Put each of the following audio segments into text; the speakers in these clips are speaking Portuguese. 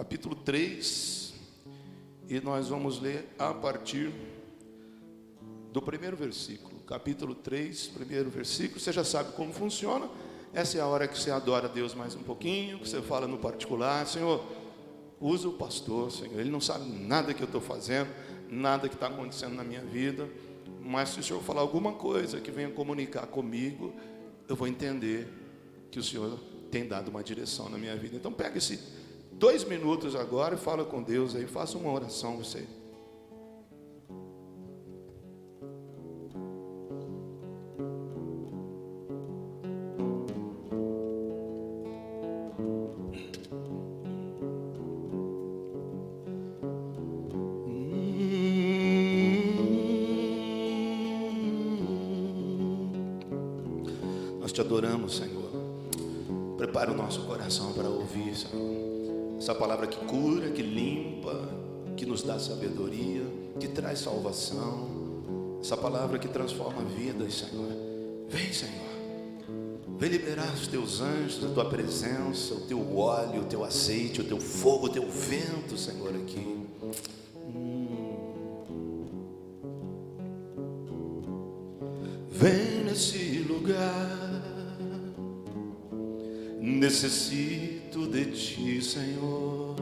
capítulo 3, e nós vamos ler a partir do primeiro versículo. Capítulo 3, primeiro versículo. Você já sabe como funciona. Essa é a hora que você adora a Deus mais um pouquinho, que você fala no particular: Senhor, usa o pastor, Senhor, ele não sabe nada que eu estou fazendo, nada que está acontecendo na minha vida, mas se o Senhor falar alguma coisa que venha comunicar comigo, eu vou entender que o Senhor tem dado uma direção na minha vida. Então pega esses 2 minutos agora e fala com Deus aí, faça uma oração você. Nós te adoramos, Senhor. Prepara o nosso coração para ouvir, Senhor, essa palavra que cura, que limpa, que nos dá sabedoria, que traz salvação, essa palavra que transforma vidas, Senhor. Vem, Senhor, vem liberar os teus anjos, a tua presença, o teu óleo, o teu azeite, o teu fogo, o teu vento, Senhor, aqui. Vem nesse lugar. Necessito de ti, Senhor.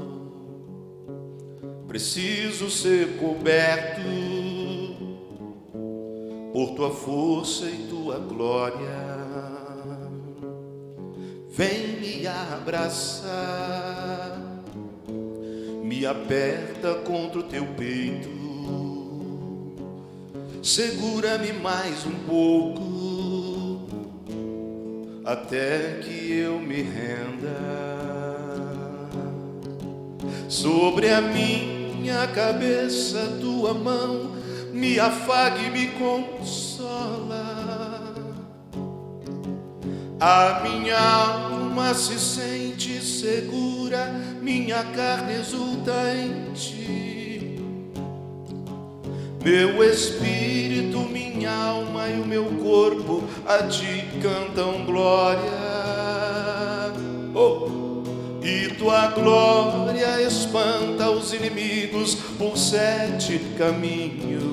Preciso ser coberto por tua força e tua glória. Vem me abraçar, me aperta contra o teu peito, segura-me mais um pouco, até que eu me renda. Sobre a minha cabeça tua mão me afaga e me consola. A minha alma se sente segura, minha carne exulta em ti. Meu espírito, minha alma e o meu corpo a ti cantam glória. E tua glória espanta os inimigos por 7 caminhos.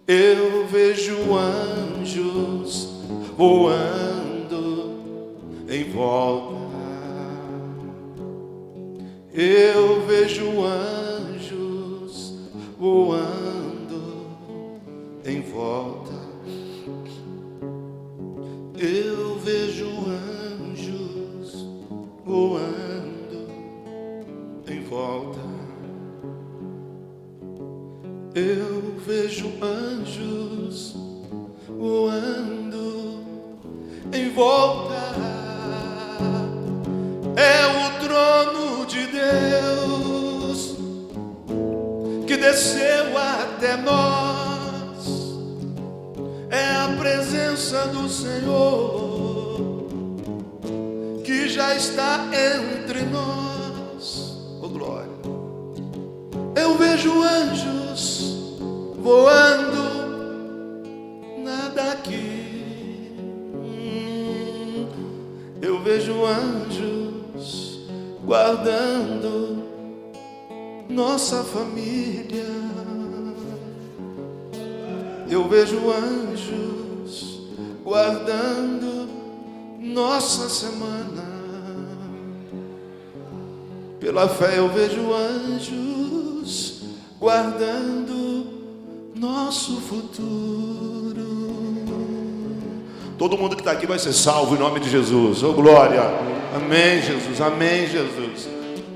Eu vejo anjos voando em volta. Eu vejo anjos voando em volta. Eu vejo anjos voando em volta. Eu vejo anjos voando em volta. É o trono de Deus que desceu até nós. É a presença do Senhor que já está entre nós. Oh glória! Eu vejo anjos voando, nada aqui. Eu vejo anjos guardando nossa família. Eu vejo anjos guardando nossa semana. Pela fé eu vejo anjos guardando nosso futuro. Todo mundo que está aqui vai ser salvo em nome de Jesus. Oh glória! Amém, Jesus. Amém, Jesus.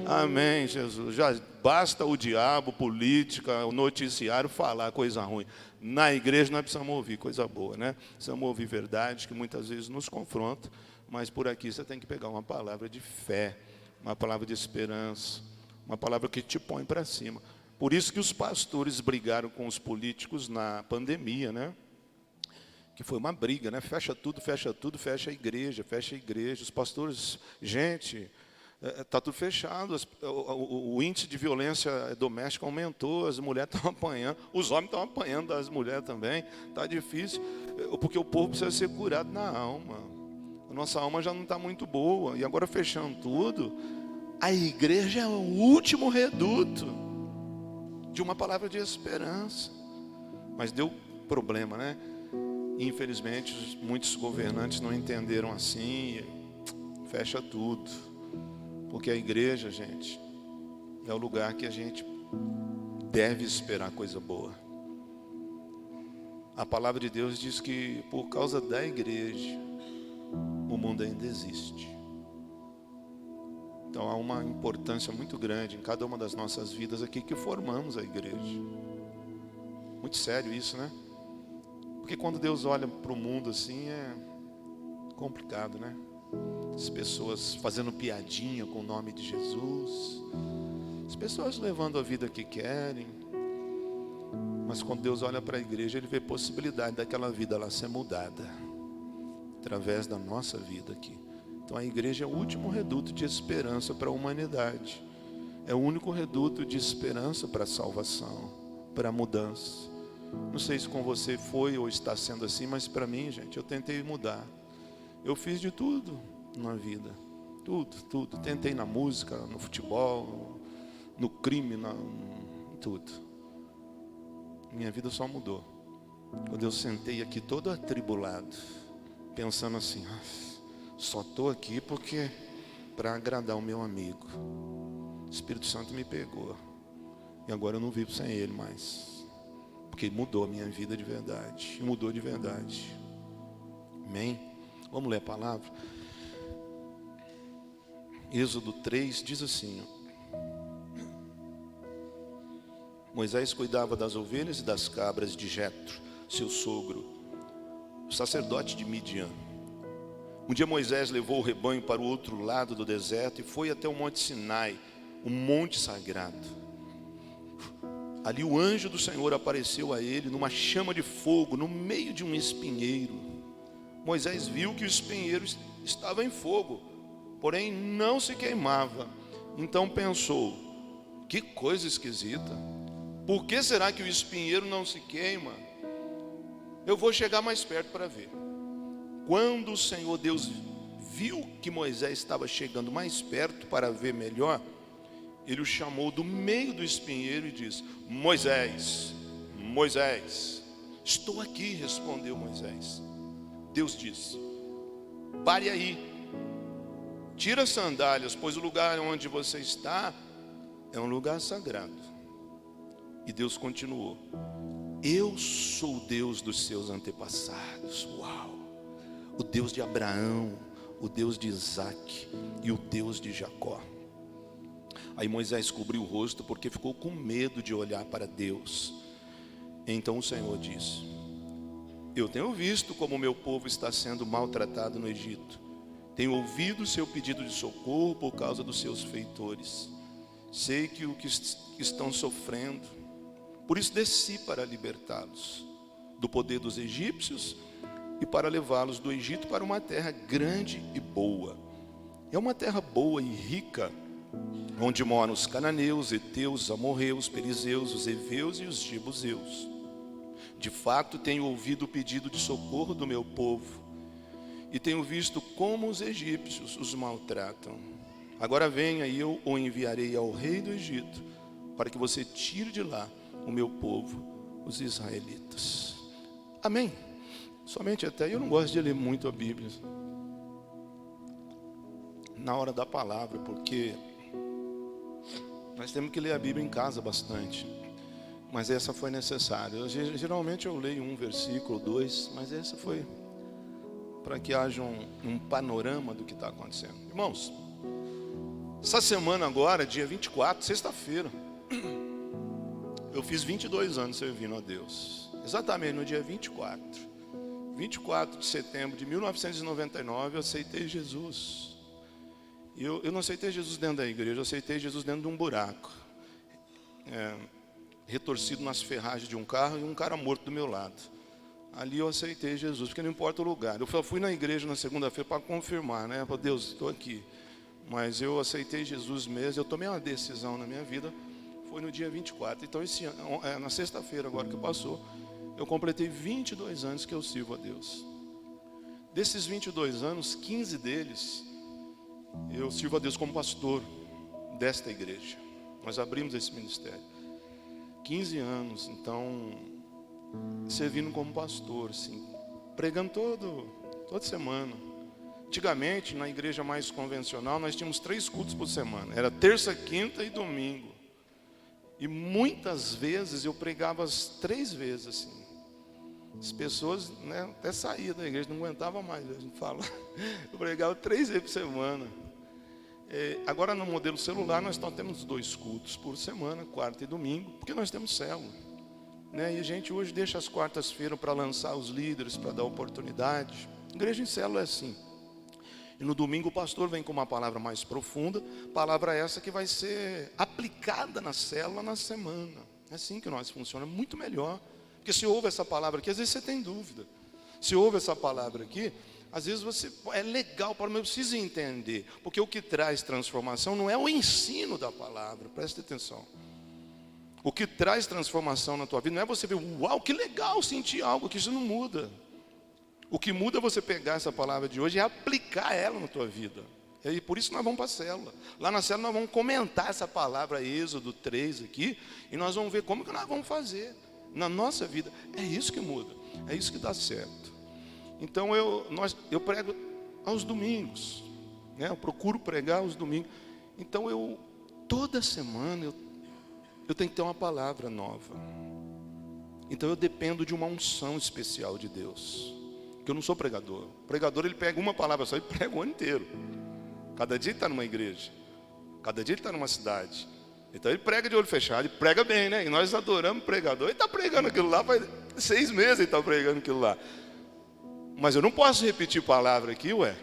Amém, Jesus. Já basta o diabo, política, o noticiário falar coisa ruim. Na igreja nós precisamos ouvir coisa boa, né? Precisamos ouvir verdade que muitas vezes nos confronta, mas por aqui você tem que pegar uma palavra de fé, uma palavra de esperança, uma palavra que te põe para cima. Por isso que os pastores brigaram com os políticos na pandemia, né? Que foi uma briga, né? Fecha tudo, fecha a igreja, Os pastores, gente, está tudo fechado, o índice de violência doméstica aumentou, as mulheres estão apanhando, os homens estão apanhando das mulheres também, está difícil, porque o povo precisa ser curado na alma. A nossa alma já não está muito boa, e agora fechando tudo, A igreja é o último reduto de uma palavra de esperança. Mas deu problema, né? Infelizmente, muitos governantes não entenderam assim, fecha tudo. Porque a igreja, gente, é o lugar que a gente deve esperar coisa boa. A palavra de Deus diz que por causa da igreja, o mundo ainda existe. Então há uma importância muito grande em cada uma das nossas vidas aqui que formamos a igreja. Muito sério isso, né? Porque quando Deus olha para o mundo assim é complicado, né? As pessoas fazendo piadinha com o nome de Jesus, as pessoas levando a vida que querem. Mas quando Deus olha para a igreja, Ele vê possibilidade daquela vida ela ser mudada através da nossa vida aqui. Então a igreja é o último reduto de esperança para a humanidade. É o único reduto de esperança para a salvação, para a mudança. Não sei se com você foi ou está sendo assim, mas para mim, gente, eu tentei mudar. Eu fiz de tudo na vida. Tudo. Tentei na música, no futebol, no crime, tudo. Minha vida só mudou quando eu sentei aqui todo atribulado, pensando assim, só estou aqui porque para agradar o meu amigo. O Espírito Santo me pegou e agora eu não vivo sem Ele mais, porque mudou a minha vida de verdade, mudou de verdade. Amém? Vamos ler a palavra. Êxodo 3 diz assim: Moisés cuidava das ovelhas e das cabras de Jetro, seu sogro, o sacerdote de Midian. Um dia Moisés levou o rebanho para o outro lado do deserto e foi até o monte Sinai, o monte sagrado. Ali o anjo do Senhor apareceu a ele numa chama de fogo, no meio de um espinheiro. Moisés viu que o espinheiro estava em fogo, porém não se queimava. Então pensou, que coisa esquisita. Por que será que o espinheiro não se queima? Eu vou chegar mais perto para ver. Quando o Senhor Deus viu que Moisés estava chegando mais perto para ver melhor, Ele o chamou do meio do espinheiro e disse: Moisés, Moisés. Estou aqui, respondeu Moisés. Deus disse: pare aí, tira as sandálias, pois o lugar onde você está é um lugar sagrado. E Deus continuou: eu sou o Deus dos seus antepassados. Uau! O Deus de Abraão, o Deus de Isaac e o Deus de Jacó. Aí Moisés cobriu o rosto porque ficou com medo de olhar para Deus. Então o Senhor disse: eu tenho visto como o meu povo está sendo maltratado no Egito. Tenho ouvido o seu pedido de socorro por causa dos seus feitores. Sei que o que estão sofrendo. Por isso desci para libertá-los do poder dos egípcios e para levá-los do Egito para uma terra grande e boa. É uma terra boa e rica, onde moram os cananeus, heteus, os amorreus, perizeus, os heveus e os jebuseus. De fato, tenho ouvido o pedido de socorro do meu povo e tenho visto como os egípcios os maltratam. Agora venha e eu o enviarei ao rei do Egito, para que você tire de lá o meu povo, os israelitas. Amém? Somente até, eu não gosto de ler muito a Bíblia na hora da palavra, porque nós temos que ler a Bíblia em casa bastante. Mas essa foi necessária. Geralmente eu leio um versículo, dois, mas essa foi para que haja um panorama do que está acontecendo. Irmãos, essa semana agora, dia 24, sexta-feira, eu fiz 22 anos servindo a Deus. Exatamente no dia 24 de setembro de 1999, eu aceitei Jesus. Eu não aceitei Jesus dentro da igreja, eu aceitei Jesus dentro de um buraco. Retorcido nas ferragens de um carro e um cara morto do meu lado. Ali eu aceitei Jesus, porque não importa o lugar. Eu fui na igreja na segunda-feira para confirmar, né? Para Deus, estou aqui. Mas eu aceitei Jesus mesmo, eu tomei uma decisão na minha vida, foi no dia 24. Então esse ano, na sexta-feira agora que passou, eu completei 22 anos que eu sirvo a Deus. Desses 22 anos, 15 deles, eu sirvo a Deus como pastor. desta igreja. Nós abrimos esse ministério. 15 anos, então, servindo como pastor, assim, pregando toda semana. Antigamente, na igreja mais convencional, nós tínhamos 3 cultos por semana. Era terça, quinta e domingo. E muitas vezes eu pregava as 3 vezes, assim. As pessoas, né, até saíam da igreja, não aguentavam mais, a gente fala. Eu pregava 3 vezes por semana. Agora no modelo celular nós só temos 2 cultos por semana, quarta e domingo, porque nós temos célula, né? E a gente hoje deixa as quartas-feiras para lançar os líderes, para dar oportunidade. Igreja em célula é assim. E no domingo o pastor vem com uma palavra mais profunda, palavra essa que vai ser aplicada na célula na semana. É assim que nós funcionamos, muito melhor. Porque se ouve essa palavra aqui, às vezes você tem dúvida. Se ouve essa palavra aqui, às vezes você é legal, mas eu preciso entender. Porque o que traz transformação não é o ensino da palavra, preste atenção. O que traz transformação na tua vida não é você ver, uau, que legal, sentir algo, que isso não muda. O que muda é você pegar essa palavra de hoje e aplicar ela na tua vida. E por isso nós vamos para a célula. Lá na célula nós vamos comentar essa palavra Êxodo 3 aqui, e nós vamos ver como que nós vamos fazer na nossa vida. É isso que muda, é isso que dá certo. Então eu prego aos domingos, né? Eu procuro pregar aos domingos. Então toda semana eu tenho que ter uma palavra nova. Então eu dependo de uma unção especial de Deus. Porque eu não sou pregador. O pregador, ele pega uma palavra só e prega o ano inteiro. Cada dia ele está numa igreja, cada dia ele está numa cidade. Então ele prega de olho fechado, ele prega bem, né? E nós adoramos o pregador. Ele está pregando aquilo lá, faz 6 meses ele está pregando aquilo lá. Mas eu não posso repetir palavra aqui, ué.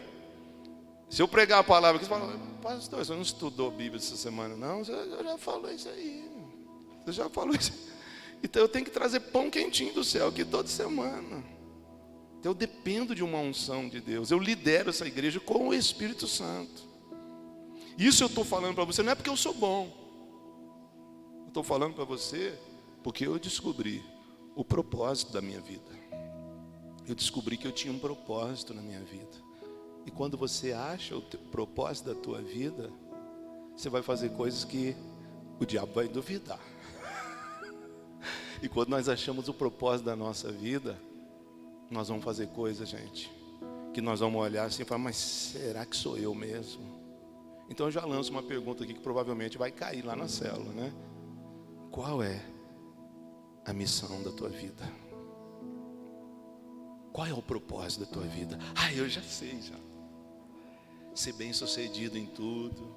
Se eu pregar a palavra aqui, você fala, pastor, você não estudou a Bíblia essa semana, não? Você já falou isso aí. Você já falou isso. Então eu tenho que trazer pão quentinho do céu aqui toda semana. Então eu dependo de uma unção de Deus. Eu lidero essa igreja com o Espírito Santo. Isso eu estou falando para você, não é porque eu sou bom. Eu estou falando para você porque eu descobri o propósito da minha vida. Eu descobri que eu tinha um propósito na minha vida. E quando você acha o propósito da tua vida, você vai fazer coisas que o diabo vai duvidar. E quando nós achamos o propósito da nossa vida, nós vamos fazer coisas, gente, que nós vamos olhar assim e falar, mas será que sou eu mesmo? Então eu já lanço uma pergunta aqui que provavelmente vai cair lá na célula, né? Qual é a missão da tua vida? Qual é o propósito da tua vida? Eu já sei já. Ser bem sucedido em tudo,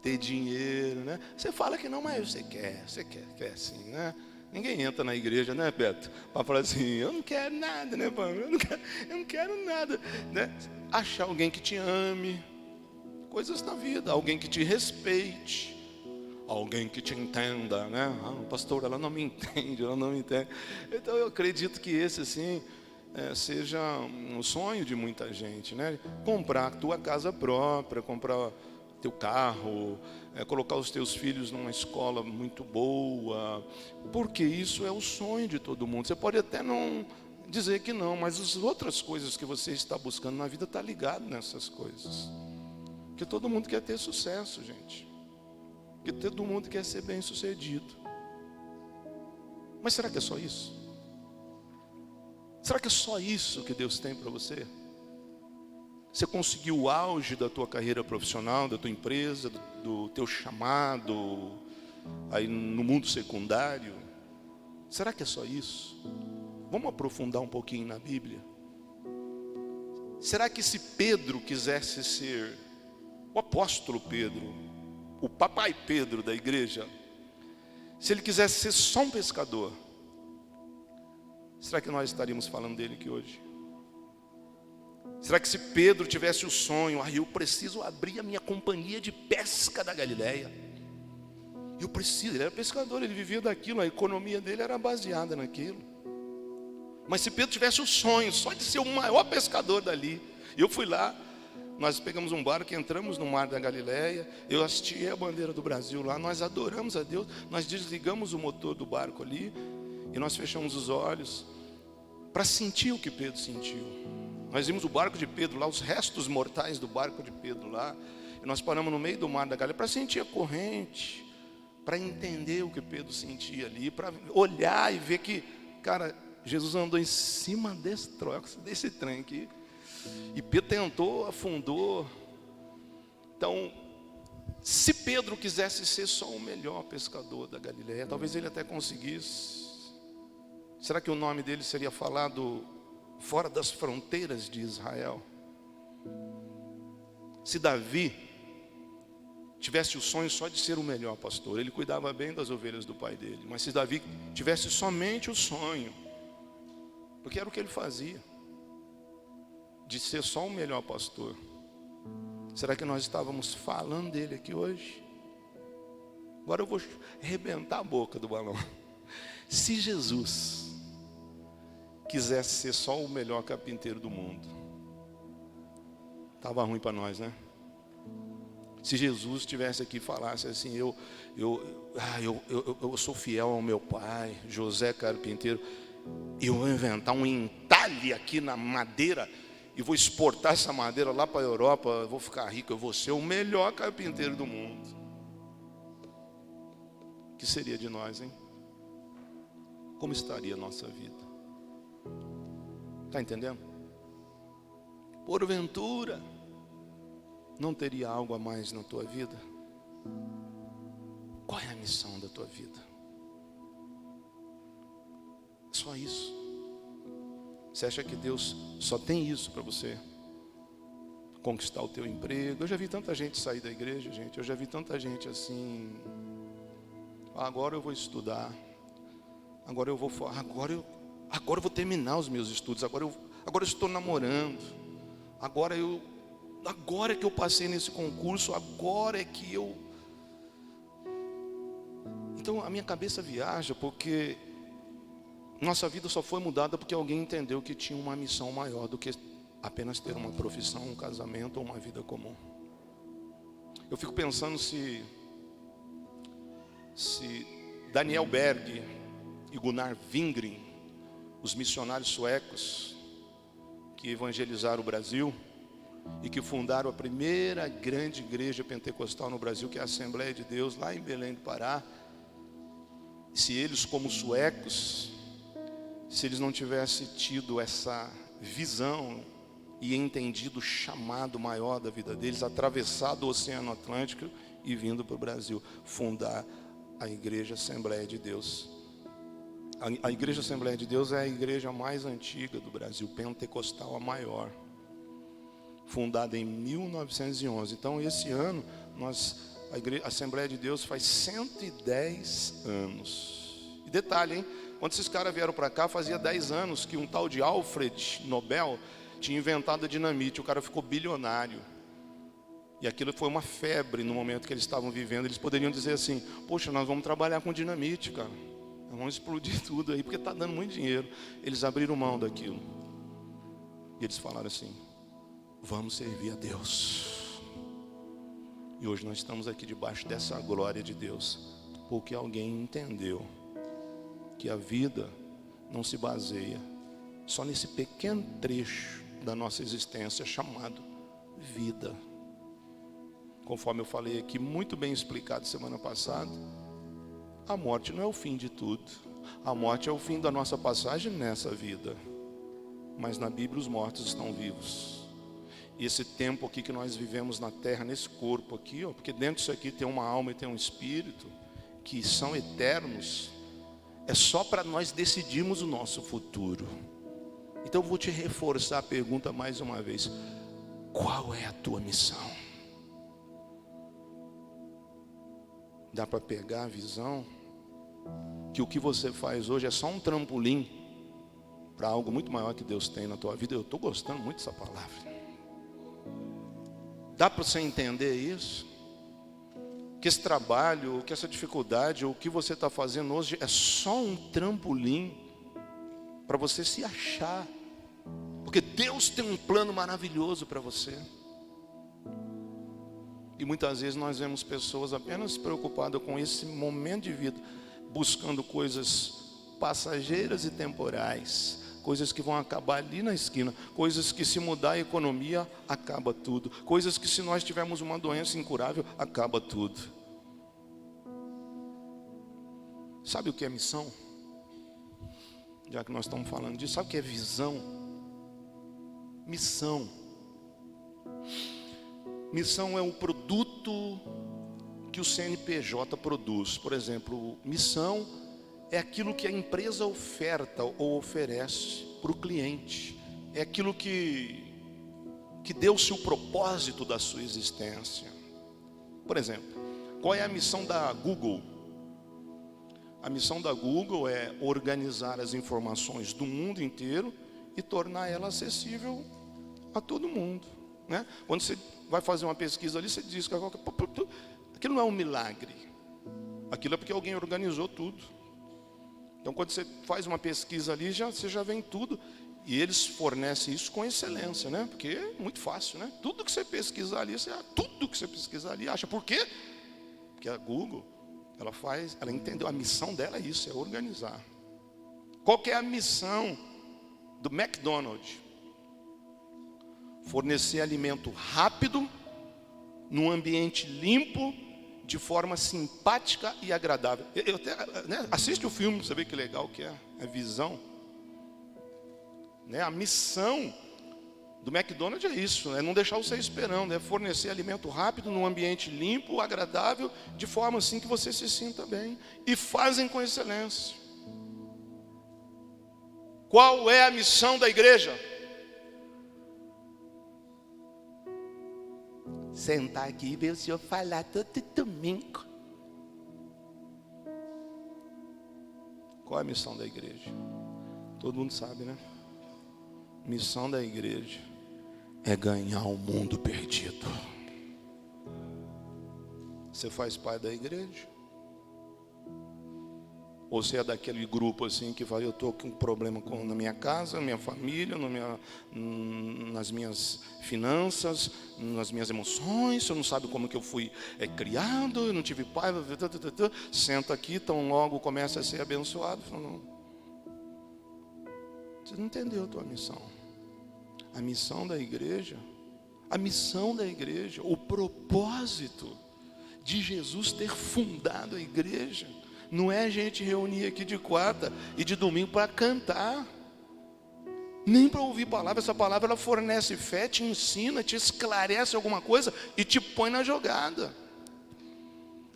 ter dinheiro, né? Você fala que não, mas você quer sim, né? Ninguém entra na igreja, né, Beto? Para falar assim, eu não quero nada, né, Paulo? Eu não quero nada, né? Achar alguém que te ame, coisas da vida, alguém que te respeite, alguém que te entenda, né? Pastor, ela não me entende, ela não me entende. Então eu acredito que esse, assim, seja um sonho de muita gente, né? Comprar a tua casa própria, comprar teu carro, colocar os teus filhos numa escola muito boa, porque isso é o sonho de todo mundo. Você pode até não dizer que não, mas as outras coisas que você está buscando na vida está ligado nessas coisas. Porque todo mundo quer ter sucesso, gente. Porque todo mundo quer ser bem sucedido. Mas será que é só isso? Será que é só isso que Deus tem para você? Você conseguiu o auge da tua carreira profissional, da tua empresa, do teu chamado, aí no mundo secundário? Será que é só isso? Vamos aprofundar um pouquinho na Bíblia. Será que se Pedro quisesse ser o apóstolo Pedro, o papai Pedro da igreja, se ele quisesse ser só um pescador, será que nós estaríamos falando dele aqui hoje? Será que se Pedro tivesse o sonho, eu preciso abrir a minha companhia de pesca da Galileia? Ele era pescador, ele vivia daquilo, a economia dele era baseada naquilo. Mas se Pedro tivesse o sonho só de ser o maior pescador dali, eu fui lá, nós pegamos um barco, entramos no mar da Galileia, eu assisti a bandeira do Brasil lá, nós adoramos a Deus, nós desligamos o motor do barco ali, e nós fechamos os olhos, para sentir o que Pedro sentiu. Nós vimos o barco de Pedro lá, os restos mortais do barco de Pedro lá, E nós paramos no meio do mar da Galileia para sentir a corrente, para entender o que Pedro sentia ali, para olhar e ver que, cara, Jesus andou em cima desse trem aqui. E Pedro tentou, afundou. Então, se Pedro quisesse ser só o melhor pescador da Galileia, talvez ele até conseguisse. Será que o nome dele seria falado fora das fronteiras de Israel? Se Davi tivesse o sonho só de ser o melhor pastor, ele cuidava bem das ovelhas do pai dele. Mas se Davi tivesse somente o sonho, porque era o que ele fazia, de ser só o melhor pastor, será que nós estávamos falando dele aqui hoje? Agora eu vou arrebentar a boca do balão. Se Jesus quisesse ser só o melhor carpinteiro do mundo, estava ruim para nós, né? Se Jesus estivesse aqui e falasse assim, eu sou fiel ao meu pai, José carpinteiro, eu vou inventar um entalhe aqui na madeira e vou exportar essa madeira lá para a Europa, eu vou ficar rico, eu vou ser o melhor carpinteiro do mundo. O que seria de nós, hein? Como estaria a nossa vida? Está entendendo? Porventura, não teria algo a mais na tua vida? Qual é a missão da tua vida? Só isso. Você acha que Deus só tem isso para você? Conquistar o teu emprego? Eu já vi tanta gente sair da igreja, gente. Eu já vi tanta gente assim. Agora eu vou estudar. Agora eu vou terminar os meus estudos. Agora eu estou namorando. Agora que eu passei nesse concurso, agora é que eu... Então a minha cabeça viaja, porque nossa vida só foi mudada porque alguém entendeu que tinha uma missão maior do que apenas ter uma profissão, um casamento ou uma vida comum. Eu fico pensando se Daniel Berg e Gunnar Wingren, os missionários suecos que evangelizaram o Brasil e que fundaram a primeira grande igreja pentecostal no Brasil, que é a Assembleia de Deus, lá em Belém do Pará, se eles, como suecos, se eles não tivessem tido essa visão e entendido o chamado maior da vida deles, atravessado o Oceano Atlântico e vindo para o Brasil, fundar a Igreja Assembleia de Deus. A Igreja Assembleia de Deus é a igreja mais antiga do Brasil, pentecostal, a maior, fundada em 1911. Então esse ano a Assembleia de Deus faz 110 anos. E detalhe, hein? Quando esses caras vieram para cá, fazia 10 anos que um tal de Alfred Nobel tinha inventado a dinamite. O cara ficou bilionário. E aquilo foi uma febre no momento que eles estavam vivendo. Eles poderiam dizer assim, poxa, nós vamos trabalhar com dinamite, cara. Nós vamos explodir tudo aí, porque está dando muito dinheiro. Eles abriram mão daquilo. E eles falaram assim, vamos servir a Deus. E hoje nós estamos aqui debaixo dessa glória de Deus, porque alguém entendeu que a vida não se baseia só nesse pequeno trecho da nossa existência chamado vida. Conforme eu falei aqui, muito bem explicado semana passada, a morte não é o fim de tudo. A morte é o fim da nossa passagem nessa vida. Mas na Bíblia os mortos estão vivos. E esse tempo aqui que nós vivemos na terra, nesse corpo aqui, ó, porque dentro disso aqui tem uma alma e tem um espírito, que são eternos, é só para nós decidirmos o nosso futuro. Então eu vou te reforçar a pergunta mais uma vez. Qual é a tua missão? Dá para pegar a visão que o que você faz hoje é só um trampolim para algo muito maior que Deus tem na tua vida? Eu estou gostando muito dessa palavra. Dá para você entender isso? Que esse trabalho, que essa dificuldade, o que você está fazendo hoje é só um trampolim para você se achar. Porque Deus tem um plano maravilhoso para você. E muitas vezes nós vemos pessoas apenas preocupadas com esse momento de vida, buscando coisas passageiras e temporais, coisas que vão acabar ali na esquina, coisas que se mudar a economia, acaba tudo, coisas que se nós tivermos uma doença incurável, acaba tudo. Sabe o que é missão? Já que nós estamos falando disso, sabe o que é visão? Missão. Missão é um produto que o CNPJ produz. Por exemplo, missão é aquilo que a empresa oferta ou oferece para o cliente. É aquilo que deu-se o propósito da sua existência. Por exemplo, qual é a missão da Google? A missão da Google é organizar as informações do mundo inteiro e tornar ela acessível a todo mundo, né? Quando você vai fazer uma pesquisa ali, você diz que aquilo não é um milagre. Aquilo é porque alguém organizou tudo. Então, quando você faz uma pesquisa ali, você já vem tudo. E eles fornecem isso com excelência, né? Porque é muito fácil, né? Tudo que você pesquisar ali, acha. Por quê? Porque a Google, ela entendeu, a missão dela é isso, é organizar. Qual que é a missão do McDonald's? Fornecer alimento rápido, num ambiente limpo, de forma simpática e agradável. Assiste o filme, você vê que legal que é a visão. A missão do McDonald's é isso, é não deixar você esperando, é fornecer alimento rápido, num ambiente limpo, agradável, de forma assim que você se sinta bem. E fazem com excelência. Qual é a missão da igreja? Sentar aqui e ver o senhor falar todo domingo. Qual é a missão da igreja? Todo mundo sabe, né? Missão da igreja é ganhar o mundo perdido. Você faz parte da igreja? Ou você é daquele grupo assim que fala, eu estou com um problema na minha casa, na minha família, nas minhas finanças, nas minhas emoções, você não sabe como que eu fui criado, eu não tive pai, senta aqui, tão logo começa a ser abençoado. Não. Você não entendeu a tua missão. A missão da igreja, o propósito de Jesus ter fundado a igreja, não é a gente reunir aqui de quarta e de domingo para cantar, nem para ouvir palavra. Essa palavra ela fornece fé, te ensina, te esclarece alguma coisa e te põe na jogada.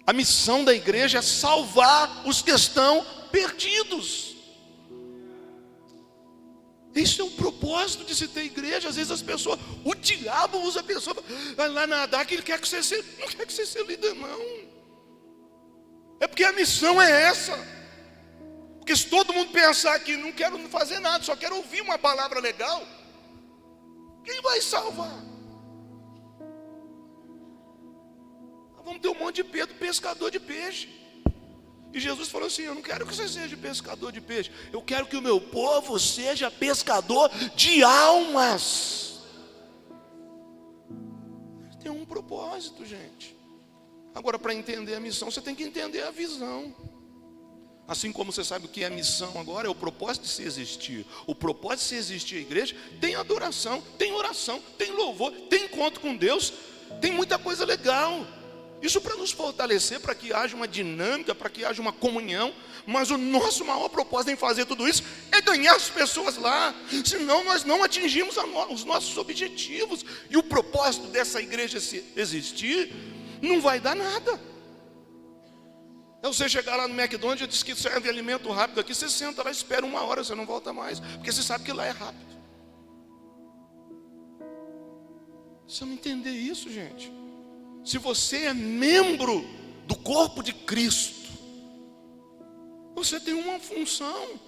A missão da igreja é salvar os que estão perdidos. Isso é o propósito de se ter igreja. Às vezes as pessoas, o diabo usa a pessoa, vai lá nadar, que ele quer que você seja, não quer que você seja líder, não. É porque a missão é essa. Porque se todo mundo pensar que não quero fazer nada, só quero ouvir uma palavra legal, quem vai salvar? Vamos ter um monte de Pedro, pescador de peixe. E Jesus falou assim, eu não quero que você seja pescador de peixe, eu quero que o meu povo seja pescador de almas. Tem um propósito, gente. Agora, para entender a missão, você tem que entender a visão. Assim como você sabe o que é a missão agora, é o propósito de se existir. O propósito de se existir a igreja tem adoração, tem oração, tem louvor, tem encontro com Deus, tem muita coisa legal. Isso para nos fortalecer, para que haja uma dinâmica, para que haja uma comunhão. Mas o nosso maior propósito em fazer tudo isso é ganhar as pessoas lá. Senão nós não atingimos os nossos objetivos. E o propósito dessa igreja se existir não vai dar nada. É você chegar lá no McDonald's e diz que serve alimento rápido aqui, você senta lá, espera 1 hora, você não volta mais, porque você sabe que lá é rápido. Você não entender isso, gente. Se você é membro do corpo de Cristo, você tem uma função.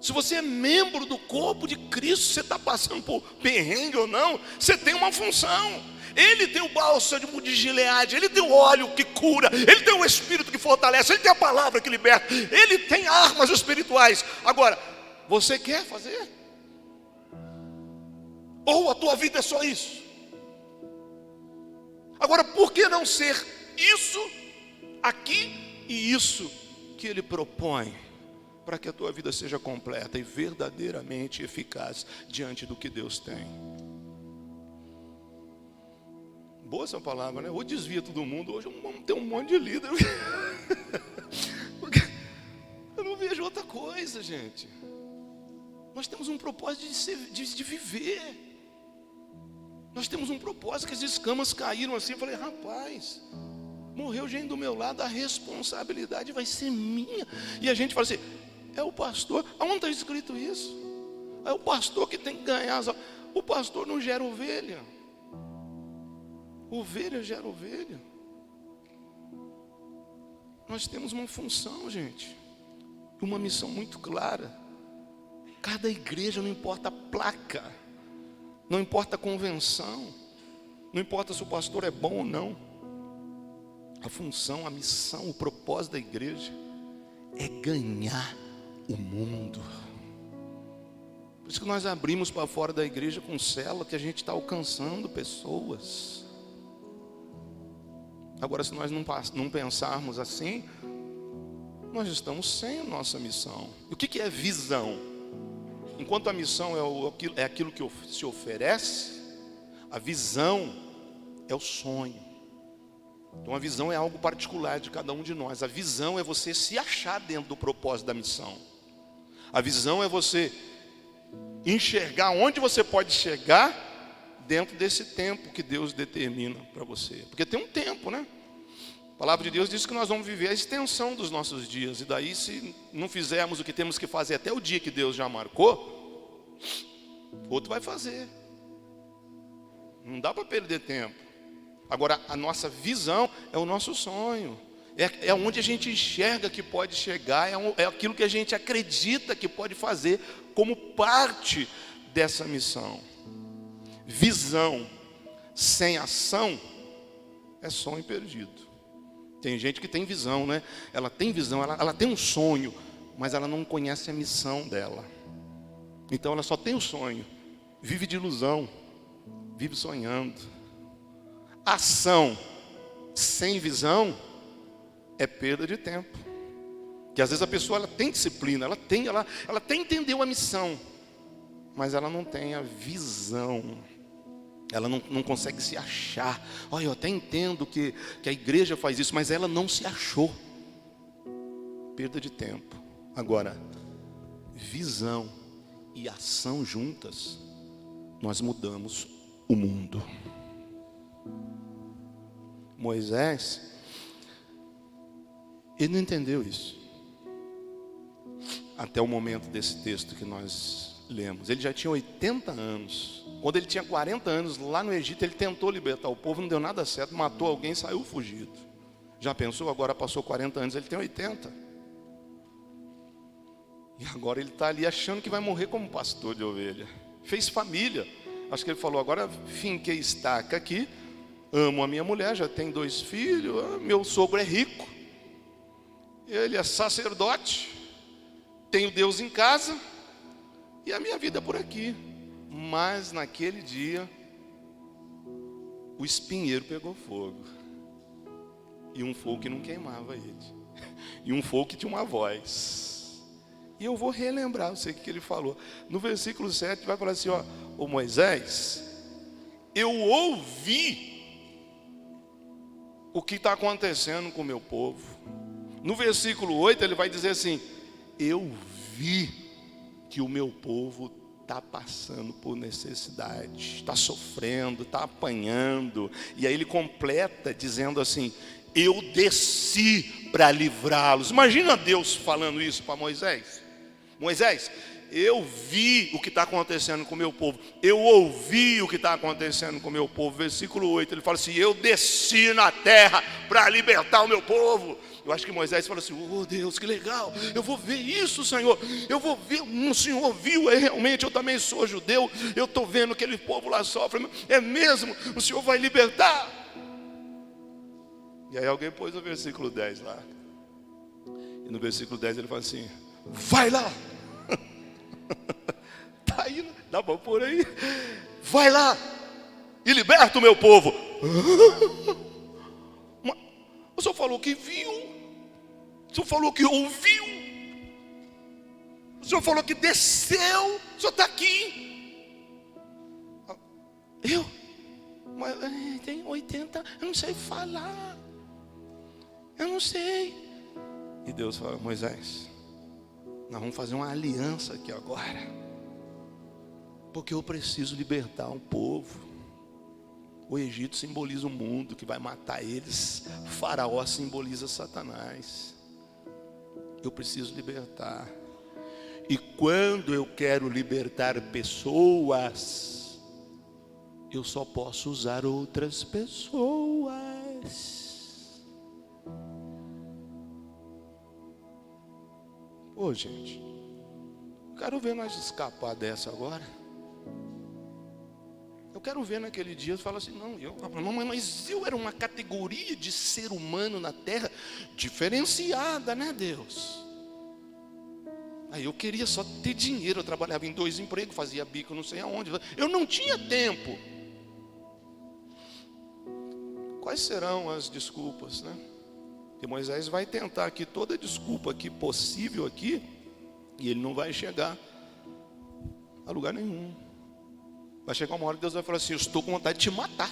Se você é membro do corpo de Cristo, você está passando por perrengue ou não, você tem uma função. Ele tem o bálsamo de Gileade, ele tem o óleo que cura, ele tem o Espírito que fortalece, ele tem a palavra que liberta, ele tem armas espirituais. Agora, você quer fazer? Ou a tua vida é só isso? Agora, por que não ser isso aqui e isso que ele propõe para que a tua vida seja completa e verdadeiramente eficaz diante do que Deus tem. Boa essa palavra, né? Ou desvia todo mundo, hoje vamos ter um monte de líder. Porque eu não vejo outra coisa, gente. Nós temos um propósito de viver. Nós temos um propósito que as escamas caíram assim. Eu falei, rapaz, morreu gente do meu lado, a responsabilidade vai ser minha. E a gente fala assim, é o pastor. Aonde está escrito isso? É o pastor que tem que ganhar as... O pastor não gera ovelha. Ovelha gera ovelha. Nós temos uma função, gente, uma missão muito clara. Cada igreja, não importa a placa, não importa a convenção, não importa se o pastor é bom ou não. A função, a missão, o propósito da igreja é ganhar o mundo. Por isso que nós abrimos para fora da igreja com célula, que a gente está alcançando pessoas. Agora, se nós não pensarmos assim, nós estamos sem a nossa missão. E o que é visão? Enquanto a missão é aquilo que se oferece, a visão é o sonho. Então a visão é algo particular de cada um de nós. A visão é você se achar dentro do propósito da missão. A visão é você enxergar onde você pode chegar dentro desse tempo que Deus determina para você. Porque tem um tempo, né? A palavra de Deus diz que nós vamos viver a extensão dos nossos dias. E daí, se não fizermos o que temos que fazer até o dia que Deus já marcou, outro vai fazer. Não dá para perder tempo. Agora, a nossa visão é o nosso sonho. É onde a gente enxerga que pode chegar. É aquilo que a gente acredita que pode fazer como parte dessa missão. Visão sem ação é sonho perdido. Tem gente que tem visão, né? Ela tem visão, ela tem um sonho, mas ela não conhece a missão dela. Então ela só tem o sonho, vive de ilusão, vive sonhando. Ação sem visão é perda de tempo. Que às vezes a pessoa ela tem disciplina, ela até entendeu a missão, mas ela não tem a visão. Ela não consegue se achar. Olha, eu até entendo que a igreja faz isso, mas ela não se achou. Perda de tempo. Agora, visão e ação juntas, nós mudamos o mundo. Moisés, ele não entendeu isso. Até o momento desse texto que nós lemos. Ele já tinha 80 anos. Quando ele tinha 40 anos, lá no Egito, ele tentou libertar o povo, não deu nada certo, matou alguém, saiu fugido. Já pensou? Agora passou 40 anos, ele tem 80. E agora ele está ali achando que vai morrer como pastor de ovelha. Fez família. Acho que ele falou, agora finquei estaca aqui, amo a minha mulher, já tem 2 filhos, meu sogro é rico, ele é sacerdote, tenho Deus em casa, e a minha vida é por aqui. Mas naquele dia, o espinheiro pegou fogo. E um fogo que não queimava ele. E um fogo que tinha uma voz. E eu vou relembrar, eu sei o que ele falou. No versículo 7 vai falar assim, ó, ô Moisés, eu ouvi o que está acontecendo com o meu povo. No versículo 8 ele vai dizer assim, eu vi que o meu povo está passando por necessidade, está sofrendo, está apanhando. E aí ele completa dizendo assim, eu desci para livrá-los. Imagina Deus falando isso para Moisés. Moisés, eu vi o que está acontecendo com o meu povo, eu ouvi o que está acontecendo com o meu povo. Versículo 8, ele fala assim, eu desci na terra para libertar o meu povo. Eu acho que Moisés falou assim, oh Deus, que legal, eu vou ver isso, Senhor, eu vou ver, o Senhor viu, realmente eu também sou judeu, eu estou vendo aquele povo lá sofre, é mesmo, o Senhor vai libertar. E aí alguém pôs o versículo 10 lá, e no versículo 10 ele fala assim, vai lá, tá aí, dá para pôr aí, vai lá, e liberta o meu povo. O Senhor falou que viu, o Senhor falou que ouviu. O Senhor falou que desceu, o Senhor está aqui. Mas tem 80, eu não sei falar. Eu não sei. E Deus fala: Moisés, nós vamos fazer uma aliança aqui agora. Porque eu preciso libertar o povo. O Egito simboliza o mundo que vai matar eles. Faraó simboliza Satanás. Eu preciso libertar. E quando eu quero libertar pessoas, eu só posso usar outras pessoas. Ô, gente, eu quero ver nós escapar dessa agora. Eu quero ver naquele dia, fala assim, mas eu era uma categoria de ser humano na terra diferenciada, né, Deus? Aí eu queria só ter dinheiro, eu trabalhava em 2 empregos, fazia bico não sei aonde, eu não tinha tempo. Quais serão as desculpas, né? Porque Moisés vai tentar aqui toda desculpa aqui possível aqui, e ele não vai chegar a lugar nenhum. Vai chegar uma hora que Deus vai falar assim: eu estou com vontade de te matar.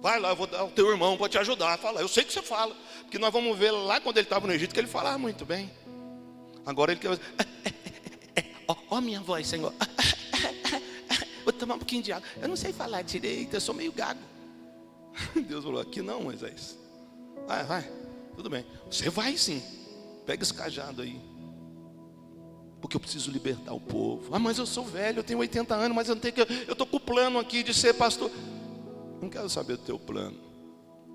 Vai lá, eu vou dar o teu irmão para te ajudar. Fala, eu sei que você fala. Porque nós vamos ver lá quando ele estava no Egito que ele falava muito bem. Agora ele quer... Ó minha voz, Senhor. Vou tomar um pouquinho de água. Eu não sei falar direito, eu sou meio gago. Deus falou: aqui não, Moisés. Vai, tudo bem. Você vai sim. Pega esse cajado aí. Porque eu preciso libertar o povo. Mas eu sou velho, eu tenho 80 anos, mas eu não tenho que... Eu estou com o plano aqui de ser pastor. Não quero saber do teu plano.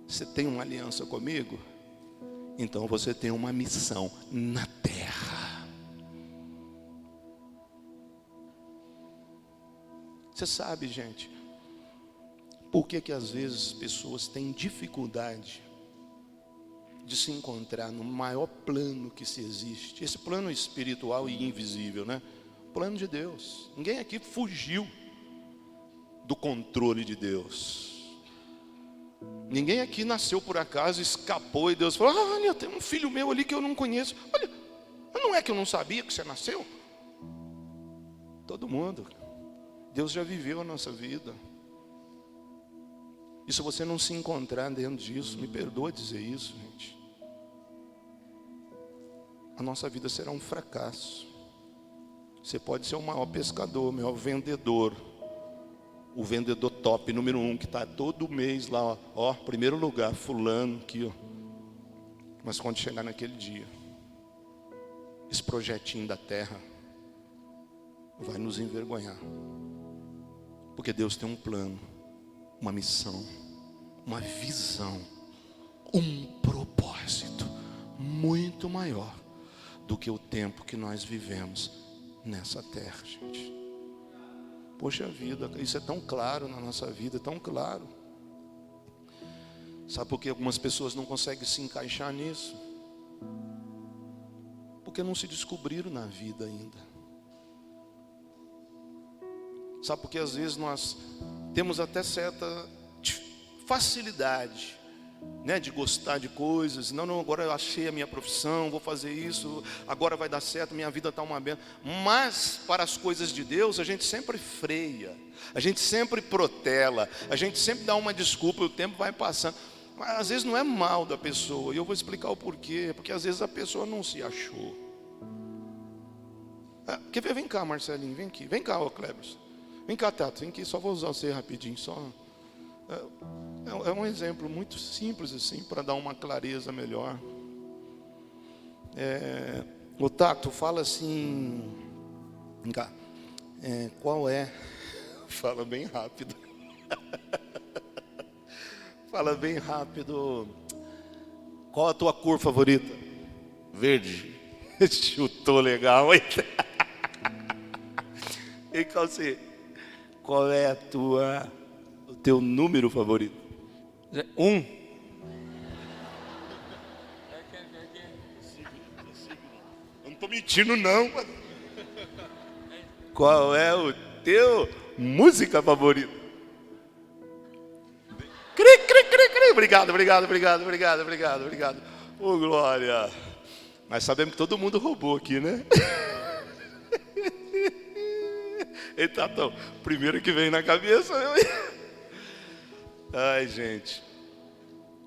Você tem uma aliança comigo? Então você tem uma missão na terra. Você sabe, gente, por que às vezes pessoas têm dificuldade de se encontrar no maior plano que se existe? Esse plano espiritual e invisível, né? O plano de Deus. Ninguém aqui fugiu do controle de Deus. Ninguém aqui nasceu por acaso, escapou e Deus falou: olha, tem um filho meu ali que eu não conheço. Olha, não é que eu não sabia que você nasceu? Todo mundo. Deus já viveu a nossa vida. E se você não se encontrar dentro disso, me perdoa dizer isso, gente, a nossa vida será um fracasso. Você pode ser o maior pescador, o maior vendedor, o vendedor top, número 1, que está todo mês lá, ó, primeiro lugar, fulano, aqui, ó. Mas quando chegar naquele dia, esse projetinho da terra vai nos envergonhar. Porque Deus tem um plano, uma missão, uma visão, um propósito muito maior do que o tempo que nós vivemos nessa terra, gente. Poxa vida, isso é tão claro na nossa vida, tão claro. Sabe por que algumas pessoas não conseguem se encaixar nisso? Porque não se descobriram na vida ainda. Sabe por que às vezes nós temos até certa facilidade, né, de gostar de coisas. Não, agora eu achei a minha profissão, vou fazer isso, agora vai dar certo, minha vida está uma benção. Mas para as coisas de Deus a gente sempre freia, a gente sempre protela, a gente sempre dá uma desculpa e o tempo vai passando. Mas às vezes não é mal da pessoa, e eu vou explicar o porquê. Porque às vezes a pessoa não se achou. Quer ver? Vem cá, Marcelinho, vem aqui. Vem cá, ô Cleberson. Vem cá, Tato, vem aqui, só vou usar você rapidinho, só. É um exemplo muito simples assim, para dar uma clareza melhor. O Tato fala assim, vem cá, qual é? Fala bem rápido. Fala bem rápido. Qual a tua cor favorita? Verde. Chutou legal, hein? E qual é o teu número favorito? 1. Eu não estou mentindo não. Qual é o teu música favorita? Obrigado. Ô, glória. Mas sabemos que todo mundo roubou aqui, né? Eita, então, primeiro que vem na cabeça. Ai, gente.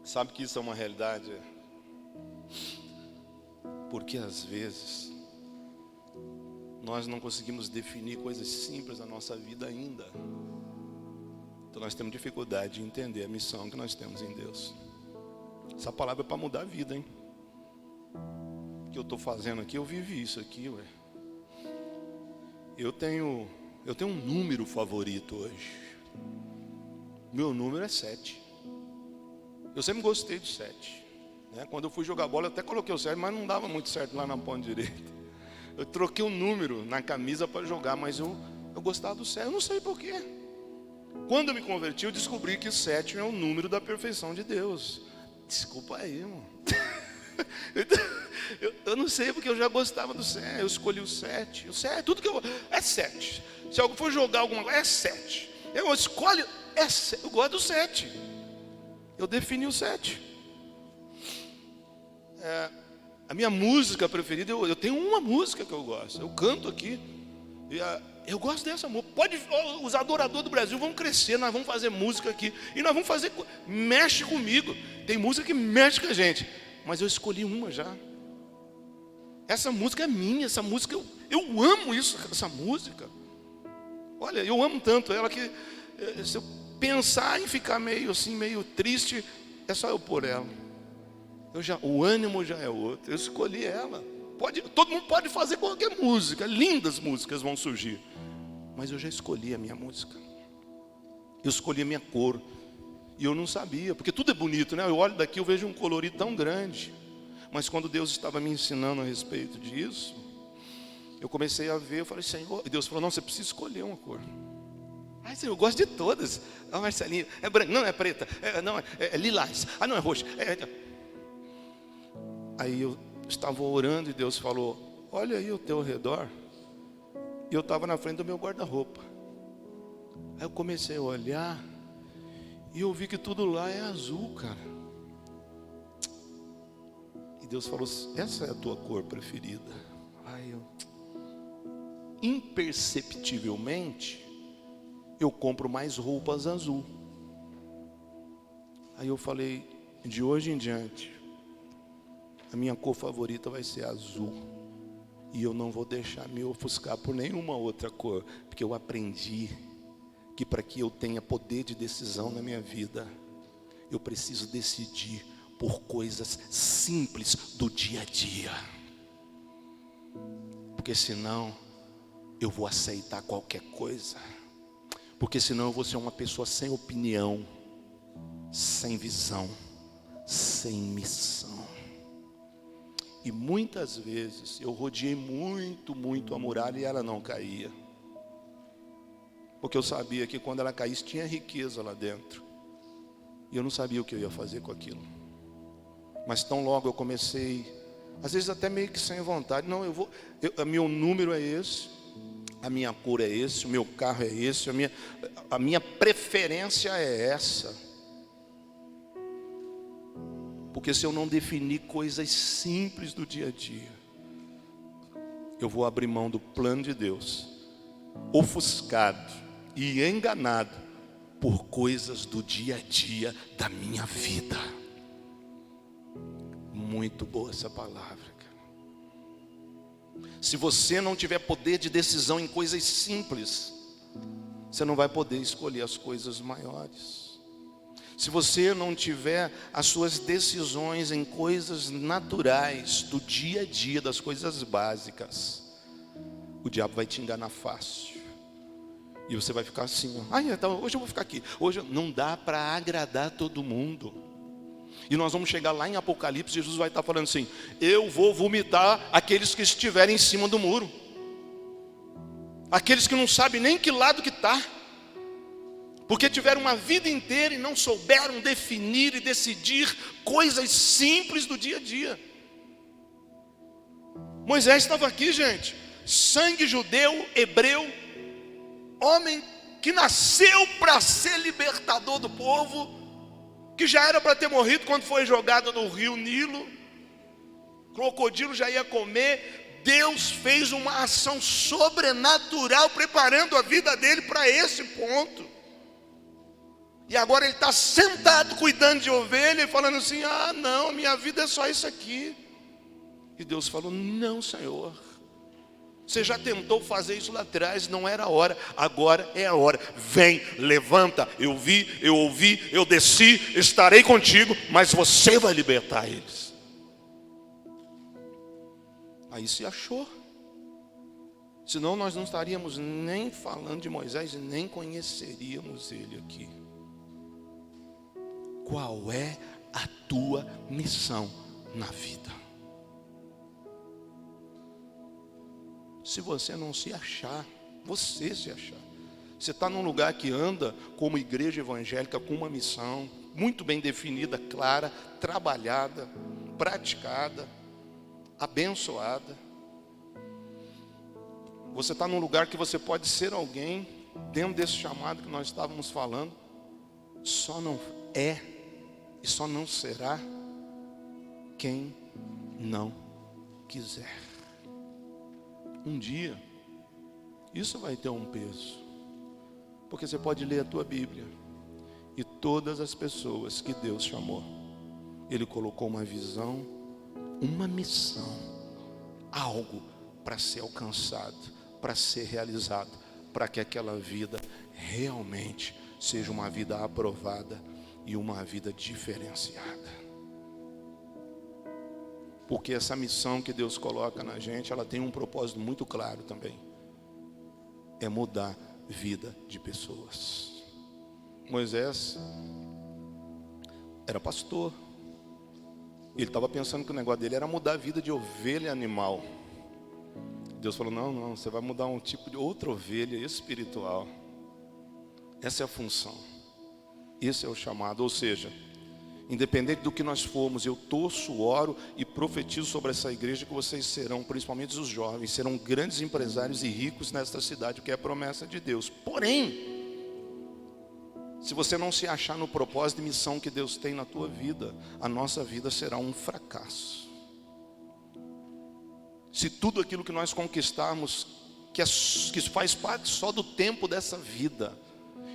Sabe que isso é uma realidade? Porque às vezes nós não conseguimos definir coisas simples na nossa vida ainda. Então nós temos dificuldade de entender a missão que nós temos em Deus. Essa palavra é para mudar a vida, hein? O que eu estou fazendo aqui, eu vivi isso aqui, ué. Eu tenho um número favorito hoje. Meu número é 7. Eu sempre gostei do 7. Né? Quando eu fui jogar bola, eu até coloquei o 7, mas não dava muito certo lá na ponta direita. Eu troquei um número na camisa para jogar, mas eu gostava do 7. Eu não sei porquê. Quando eu me converti, eu descobri que o 7 é o número da perfeição de Deus. Desculpa aí, irmão. Eu não sei porque eu já gostava do 7. Eu escolhi o 7. O 7, tudo que eu... É 7. Se alguém for jogar alguma coisa, é 7. Eu escolho... É 7. Eu gosto do 7. Eu defini o 7. A minha música preferida, eu tenho uma música que eu gosto. Eu canto aqui. Eu gosto dessa música. Os adoradores do Brasil vão crescer. Nós vamos fazer música aqui. E nós vamos fazer... Mexe comigo. Tem música que mexe com a gente. Mas eu escolhi uma já. Essa música é minha. Essa música, eu amo isso, essa música. Olha, eu amo tanto ela que... Se eu pensar em ficar meio assim, meio triste, é só eu pôr ela. O ânimo já é outro. Eu escolhi ela. Todo mundo pode fazer qualquer música. Lindas músicas vão surgir. Mas eu já escolhi a minha música. Eu escolhi a minha cor. E eu não sabia, porque tudo é bonito, né? Eu olho daqui, eu vejo um colorido tão grande. Mas quando Deus estava me ensinando a respeito disso, eu comecei a ver, eu falei, Senhor... E Deus falou, não, você precisa escolher uma cor. Ai, Senhor, eu gosto de todas. Ah, Marcelinho, é branca, não, é preta. Não, é lilás. Ah, não, é roxa. Aí eu estava orando e Deus falou, olha aí ao teu redor. E eu estava na frente do meu guarda-roupa. Aí eu comecei a olhar e eu vi que tudo lá é azul, cara. E Deus falou, essa é a tua cor preferida. Aí eu, imperceptivelmente, eu compro mais roupas azul. Aí eu falei, de hoje em diante, a minha cor favorita vai ser azul. E eu não vou deixar me ofuscar por nenhuma outra cor. Porque eu aprendi que para que eu tenha poder de decisão na minha vida, eu preciso decidir por coisas simples do dia a dia. Porque senão eu vou aceitar qualquer coisa. Porque senão eu vou ser uma pessoa sem opinião, sem visão, sem missão. E muitas vezes eu rodeei muito a muralha e ela não caía. Porque eu sabia que quando ela caísse tinha riqueza lá dentro. E eu não sabia o que eu ia fazer com aquilo. Mas tão logo eu comecei, às vezes até meio que sem vontade. Não, meu número é esse, a minha cor é esse, o meu carro é esse, a minha preferência é essa. Porque se eu não definir coisas simples do dia a dia, eu vou abrir mão do plano de Deus, ofuscado e enganado por coisas do dia a dia da minha vida. Muito boa essa palavra, cara. Se você não tiver poder de decisão em coisas simples, você não vai poder escolher as coisas maiores. Se você não tiver as suas decisões em coisas naturais, do dia a dia, das coisas básicas, o diabo vai te enganar fácil. E você vai ficar assim, então hoje eu vou ficar aqui. Hoje não dá para agradar todo mundo. E nós vamos chegar lá em Apocalipse, Jesus vai estar falando assim, eu vou vomitar aqueles que estiverem em cima do muro. Aqueles que não sabem nem que lado que está. Porque tiveram uma vida inteira e não souberam definir e decidir coisas simples do dia a dia. Moisés estava aqui, gente. Sangue judeu, hebreu. Homem que nasceu para ser libertador do povo. Que já era para ter morrido quando foi jogado no rio Nilo. crocodilo já ia comer. Deus fez uma ação sobrenatural, preparando a vida dele para esse ponto. E agora ele está sentado cuidando de ovelha e falando assim: ah não, minha vida é só isso aqui. E Deus falou: não, Senhor, você já tentou fazer isso lá atrás, não era a hora, agora é a hora. Vem, levanta, eu vi, eu ouvi, eu desci, estarei contigo, mas você vai libertar eles. Aí se achou. Senão nós não estaríamos nem falando de Moisés e nem conheceríamos ele aqui. Qual é a tua missão na vida? Se você não se achar, você se achar, você está num lugar que anda como igreja evangélica com uma missão muito bem definida, clara, trabalhada, praticada, abençoada. Você está num lugar que você pode ser alguém dentro desse chamado que nós estávamos falando. Só não é e só não será quem não quiser. Um dia, isso vai ter um peso. Porque você pode ler a tua Bíblia e todas as pessoas que Deus chamou, Ele colocou uma visão, uma missão, algo para ser alcançado, para ser realizado, para que aquela vida realmente seja uma vida aprovada e uma vida diferenciada. Porque essa missão que Deus coloca na gente, ela tem um propósito muito claro também. É mudar a vida de pessoas. Moisés era pastor. Ele estava pensando que o negócio dele era mudar a vida de ovelha animal. Deus falou: não, você vai mudar um tipo de outra ovelha espiritual. Essa é a função. Esse é o chamado. Ou seja, independente do que nós formos, eu torço, oro e profetizo sobre essa igreja que vocês serão, principalmente os jovens, serão grandes empresários e ricos nesta cidade, que é a promessa de Deus. Porém, se você não se achar no propósito e missão que Deus tem na tua vida, a nossa vida será um fracasso. Se tudo aquilo que nós conquistarmos, que faz parte só do tempo dessa vida,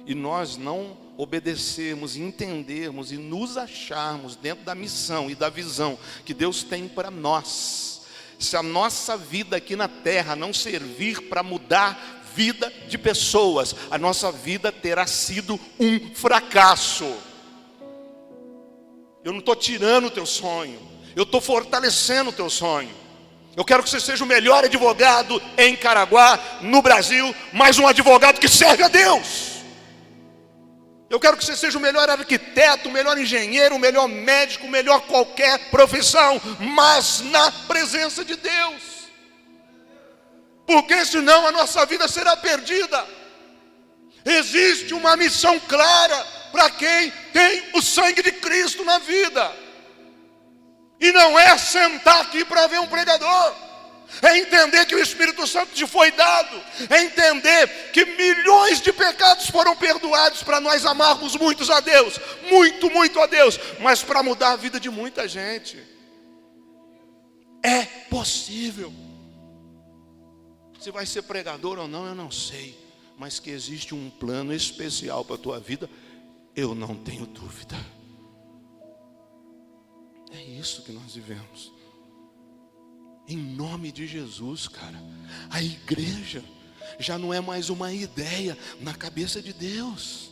e nós não obedecermos, entendermos e nos acharmos dentro da missão e da visão que Deus tem para nós, se a nossa vida aqui na terra não servir para mudar vida de pessoas, a nossa vida terá sido um fracasso. Eu não estou tirando o teu sonho, eu estou fortalecendo o teu sonho. Eu quero que você seja o melhor advogado em Caraguá, no Brasil, mas um advogado que serve a Deus. Eu quero que você seja o melhor arquiteto, o melhor engenheiro, o melhor médico, o melhor qualquer profissão, mas na presença de Deus. Porque senão a nossa vida será perdida. Existe uma missão clara para quem tem o sangue de Cristo na vida. E não é sentar aqui para ver um pregador. É entender que o Espírito Santo te foi dado. É entender que milhões de pecados foram perdoados para nós amarmos muitos a Deus. Muito, muito a Deus. Mas para mudar a vida de muita gente. É possível. Se vai ser pregador ou não, eu não sei. Mas que existe um plano especial para a tua vida, eu não tenho dúvida. É isso que nós vivemos. Em nome de Jesus, cara. A igreja já não é mais uma ideia na cabeça de Deus.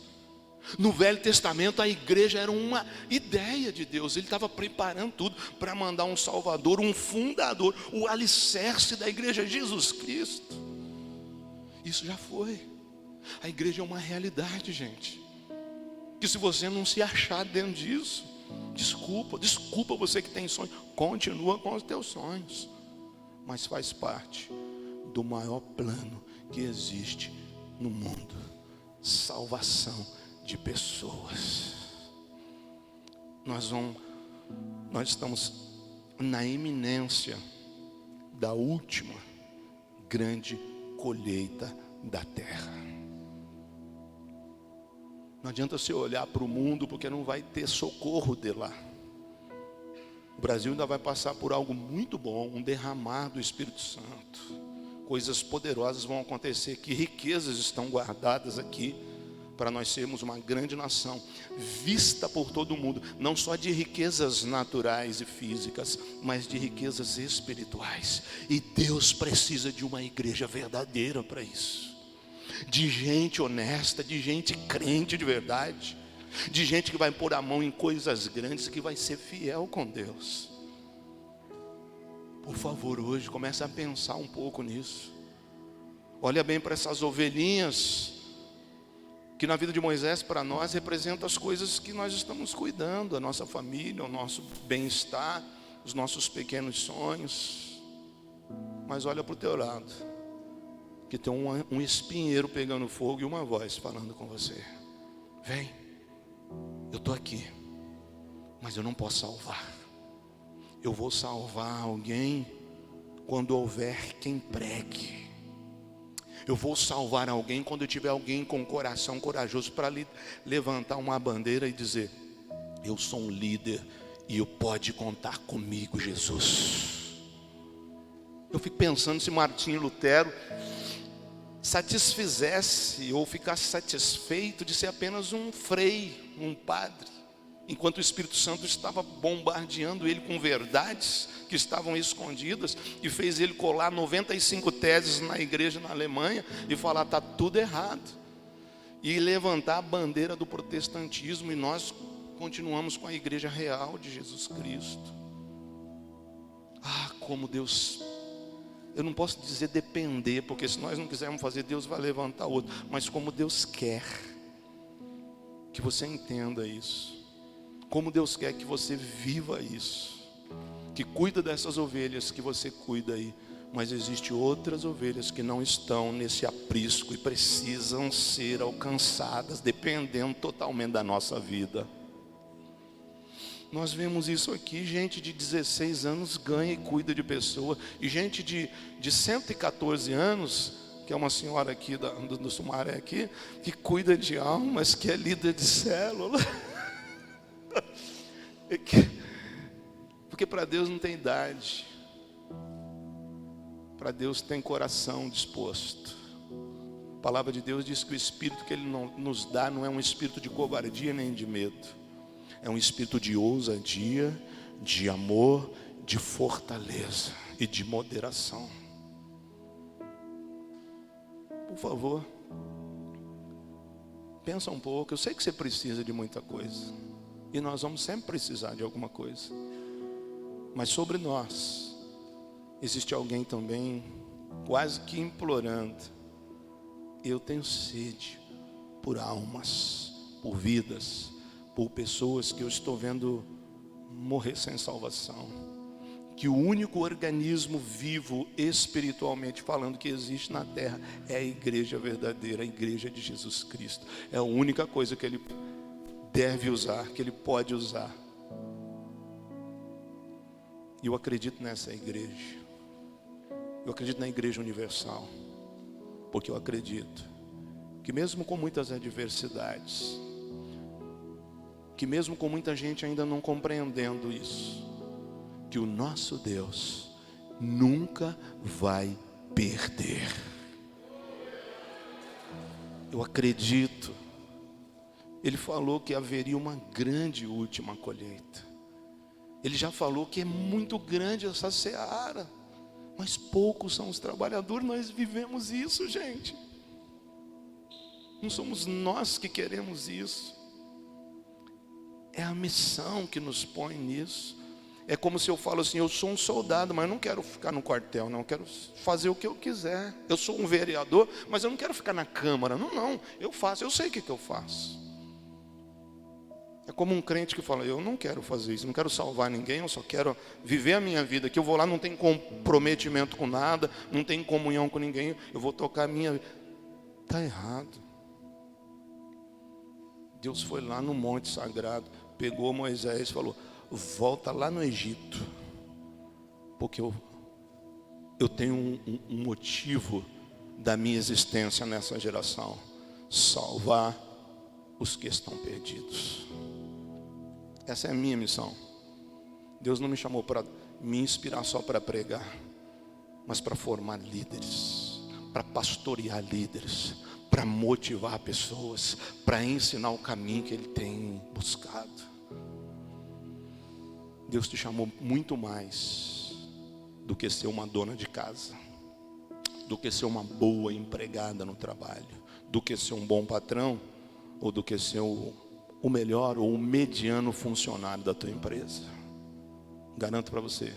No Velho Testamento a igreja era uma ideia de Deus. Ele estava preparando tudo para mandar um Salvador, um fundador, o alicerce da igreja, Jesus Cristo. Isso já foi. A igreja é uma realidade, gente. Que se você não se achar dentro disso, desculpa você que tem sonho, continua com os teus sonhos, mas faz parte do maior plano que existe no mundo, salvação de pessoas. Nós estamos na iminência da última grande colheita da terra. Não adianta você olhar para o mundo, porque não vai ter socorro de lá. O Brasil ainda vai passar por algo muito bom, um derramar do Espírito Santo. Coisas poderosas vão acontecer, que riquezas estão guardadas aqui, para nós sermos uma grande nação, vista por todo mundo, não só de riquezas naturais e físicas, mas de riquezas espirituais. E Deus precisa de uma igreja verdadeira para isso, de gente honesta, de gente crente de verdade, de gente que vai pôr a mão em coisas grandes, que vai ser fiel com Deus. Por favor, hoje comece a pensar um pouco nisso. Olha bem para essas ovelhinhas, que na vida de Moisés, para nós, representa as coisas que nós estamos cuidando, a nossa família, o nosso bem-estar, os nossos pequenos sonhos. Mas olha para o teu lado, que tem um espinheiro pegando fogo e uma voz falando com você: vem, eu estou aqui, mas eu não posso salvar. Eu vou salvar alguém quando houver quem pregue. Eu vou salvar alguém quando eu tiver alguém com um coração corajoso para levantar uma bandeira e dizer: eu sou um líder e eu pode contar comigo, Jesus. Eu fico pensando se Martinho Lutero satisfizesse ou ficasse satisfeito de ser apenas um frei, um padre, enquanto o Espírito Santo estava bombardeando ele com verdades que estavam escondidas, e fez ele colar 95 teses na igreja na Alemanha e falar: está tudo errado, e levantar a bandeira do protestantismo, e nós continuamos com a igreja real de Jesus Cristo. Como Deus, eu não posso dizer depender, porque se nós não quisermos fazer, Deus vai levantar outro, mas como Deus quer que você entenda isso, como Deus quer que você viva isso, que cuida dessas ovelhas que você cuida aí, mas existem outras ovelhas que não estão nesse aprisco e precisam ser alcançadas, dependendo totalmente da nossa vida. Nós vemos isso aqui, gente de 16 anos ganha e cuida de pessoa, e gente de 114 anos, que é uma senhora aqui do Sumaré aqui, que cuida de almas, que é líder de célula. Porque para Deus não tem idade, para Deus tem coração disposto. A palavra de Deus diz que o espírito que Ele nos dá não é um espírito de covardia nem de medo, é um espírito de ousadia, de amor, de fortaleza e de moderação. Por favor, pensa um pouco. Eu sei que você precisa de muita coisa, e nós vamos sempre precisar de alguma coisa, mas sobre nós existe alguém também quase que implorando: eu tenho sede por almas, por vidas, por pessoas que eu estou vendo morrer sem salvação. Que o único organismo vivo, espiritualmente falando, que existe na terra é a igreja verdadeira, a igreja de Jesus Cristo. É a única coisa que Ele deve usar, que Ele pode usar. E eu acredito nessa igreja. Eu acredito na igreja universal, porque eu acredito que mesmo com muitas adversidades, que mesmo com muita gente ainda não compreendendo isso, que o nosso Deus nunca vai perder. Eu acredito. Ele falou que haveria uma grande última colheita. Ele já falou que é muito grande essa seara, mas poucos são os trabalhadores. Nós vivemos isso, gente. Não somos nós que queremos isso. É a missão que nos põe nisso. É como se eu falo assim: eu sou um soldado, mas eu não quero ficar no quartel, não. Eu quero fazer o que eu quiser. Eu sou um vereador, mas eu não quero ficar na Câmara. Não, eu faço, eu sei o que eu faço. É como um crente que fala: eu não quero fazer isso, não quero salvar ninguém, eu só quero viver a minha vida. Que eu vou lá, não tem comprometimento com nada, não tem comunhão com ninguém, eu vou tocar a minha vida. Está errado. Deus foi lá no Monte Sagrado, pegou Moisés e falou: volta lá no Egito, porque eu tenho um motivo da minha existência nessa geração: salvar os que estão perdidos. Essa é a minha missão. Deus não me chamou para me inspirar só para pregar, mas para formar líderes, para pastorear líderes, para motivar pessoas, para ensinar o caminho que Ele tem buscado. Deus te chamou muito mais do que ser uma dona de casa, do que ser uma boa empregada no trabalho, do que ser um bom patrão, ou do que ser o melhor ou o mediano funcionário da tua empresa. Garanto para você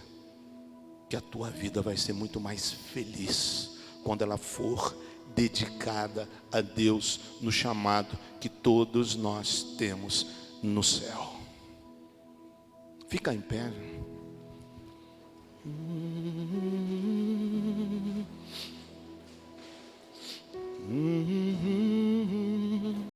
que a tua vida vai ser muito mais feliz quando ela for dedicada a Deus no chamado que todos nós temos no céu. Fica em pé.